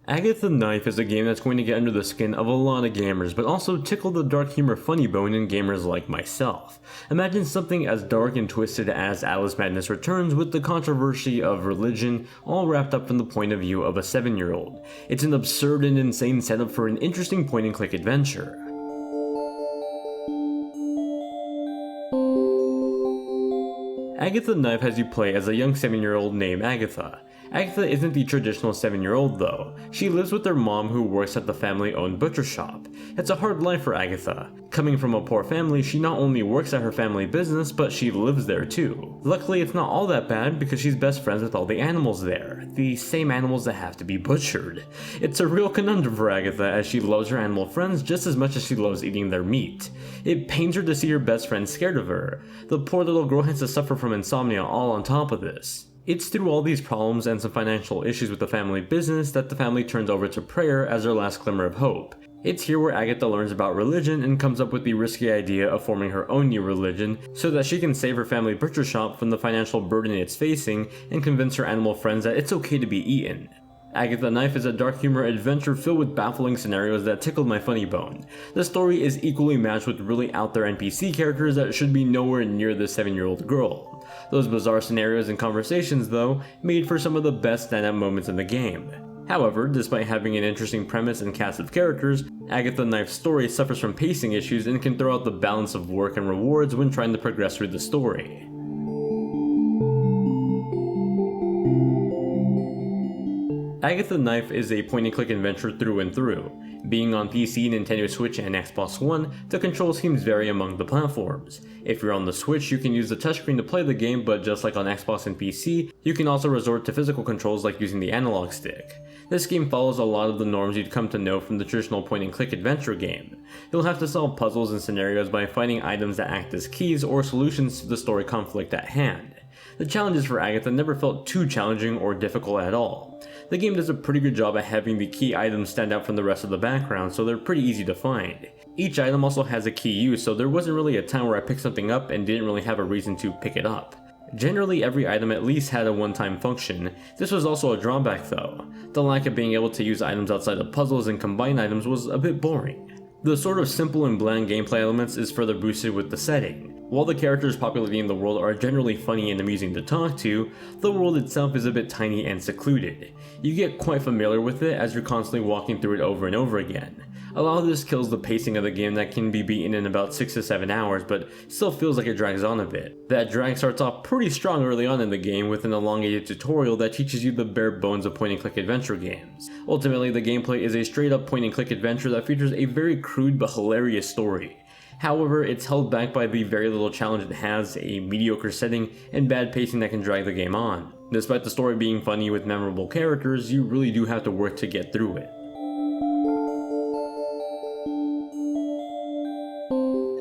Agatha Knife is a game that's going to get under the skin of a lot of gamers, but also tickle the dark humor funny bone in gamers like myself. Imagine something as dark and twisted as Alice Madness Returns with the controversy of religion all wrapped up from the point of view of a 7-year-old. It's an absurd and insane setup for an interesting point-and-click adventure. Agatha Knife has you play as a young 7-year-old named Agatha. Agatha isn't the traditional 7-year-old though. She lives with her mom who works at the family-owned butcher shop. It's a hard life for Agatha. Coming from a poor family, she not only works at her family business, but she lives there too. Luckily, it's not all that bad because she's best friends with all the animals there. The same animals that have to be butchered. It's a real conundrum for Agatha as she loves her animal friends just as much as she loves eating their meat. It pains her to see her best friend scared of her. The poor little girl has to suffer from insomnia all on top of this. It's through all these problems and some financial issues with the family business that the family turns over to prayer as their last glimmer of hope. It's here where Agatha learns about religion and comes up with the risky idea of forming her own new religion so that she can save her family butcher shop from the financial burden it's facing and convince her animal friends that it's okay to be eaten. Agatha Knife is a dark humor adventure filled with baffling scenarios that tickled my funny bone. The story is equally matched with really out there NPC characters that should be nowhere near the 7-year-old girl. Those bizarre scenarios and conversations, though, made for some of the best stand-up moments in the game. However, despite having an interesting premise and cast of characters, Agatha Knife's story suffers from pacing issues and can throw out the balance of work and rewards when trying to progress through the story. Agatha Knife is a point-and-click adventure through and through. Being on PC, Nintendo Switch, and Xbox One, the control schemes vary among the platforms. If you're on the Switch, you can use the touchscreen to play the game, but just like on Xbox and PC, you can also resort to physical controls like using the analog stick. This game follows a lot of the norms you'd come to know from the traditional point-and-click adventure game. You'll have to solve puzzles and scenarios by finding items that act as keys or solutions to the story conflict at hand. The challenges for Agatha never felt too challenging or difficult at all. The game does a pretty good job at having the key items stand out from the rest of the background, so they're pretty easy to find. Each item also has a key use, so there wasn't really a time where I picked something up and didn't really have a reason to pick it up. Generally, every item at least had a one-time function. This was also a drawback though. The lack of being able to use items outside of puzzles and combine items was a bit boring. The sort of simple and bland gameplay elements is further boosted with the setting. While the characters populating the world are generally funny and amusing to talk to, the world itself is a bit tiny and secluded. You get quite familiar with it as you're constantly walking through it over and over again. A lot of this kills the pacing of the game that can be beaten in about 6 to 7 hours, but still feels like it drags on a bit. That drag starts off pretty strong early on in the game with an elongated tutorial that teaches you the bare bones of point-and-click adventure games. Ultimately, the gameplay is a straight-up point-and-click adventure that features a very crude but hilarious story. However, it's held back by the very little challenge it has, a mediocre setting, and bad pacing that can drag the game on. Despite the story being funny with memorable characters, you really do have to work to get through it.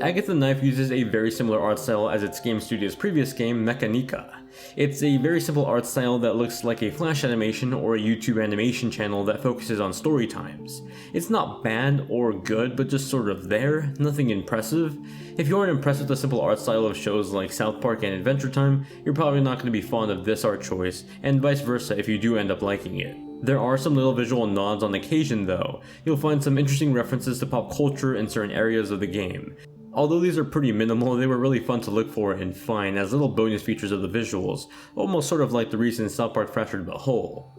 Agatha Knife uses a very similar art style as its game studio's previous game, Mechanica. It's a very simple art style that looks like a Flash animation or a YouTube animation channel that focuses on story times. It's not bad or good, but just sort of there, nothing impressive. If you aren't impressed with the simple art style of shows like South Park and Adventure Time, you're probably not going to be fond of this art choice, and vice versa if you do end up liking it. There are some little visual nods on occasion though. You'll find some interesting references to pop culture in certain areas of the game. Although these are pretty minimal, they were really fun to look for and find as little bonus features of the visuals, almost sort of like the recent South Park Fractured But Whole.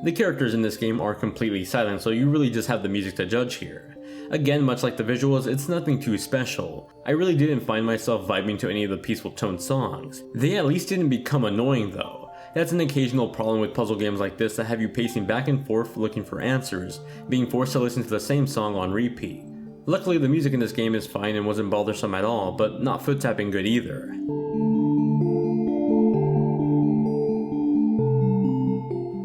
The characters in this game are completely silent, so you really just have the music to judge here. Again, much like the visuals, it's nothing too special. I really didn't find myself vibing to any of the peaceful toned songs. They at least didn't become annoying though. That's an occasional problem with puzzle games like this that have you pacing back and forth looking for answers, being forced to listen to the same song on repeat. Luckily, the music in this game is fine and wasn't bothersome at all, but not foot tapping good either.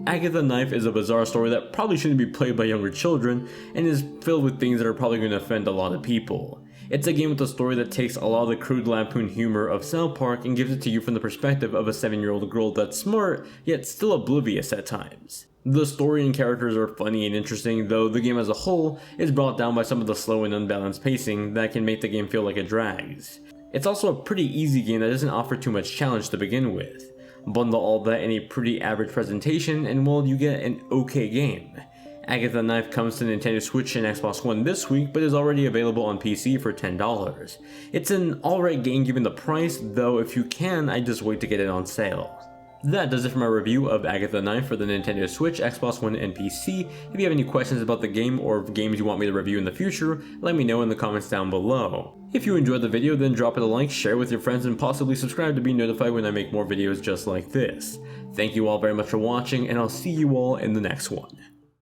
Agatha Knife is a bizarre story that probably shouldn't be played by younger children, and is filled with things that are probably going to offend a lot of people. It's a game with a story that takes a lot of the crude lampoon humor of South Park and gives it to you from the perspective of a 7-year-old girl that's smart, yet still oblivious at times. The story and characters are funny and interesting, though the game as a whole is brought down by some of the slow and unbalanced pacing that can make the game feel like it drags. It's also a pretty easy game that doesn't offer too much challenge to begin with. Bundle all that in a pretty average presentation and well, you get an okay game. Agatha Knife comes to Nintendo Switch and Xbox One this week, but is already available on PC for $10. It's an alright game given the price, though if you can, I'd just wait to get it on sale. That does it for my review of Agatha Knife for the Nintendo Switch, Xbox One, and PC. If you have any questions about the game or games you want me to review in the future, let me know in the comments down below. If you enjoyed the video, then drop it a like, share with your friends, and possibly subscribe to be notified when I make more videos just like this. Thank you all very much for watching, and I'll see you all in the next one.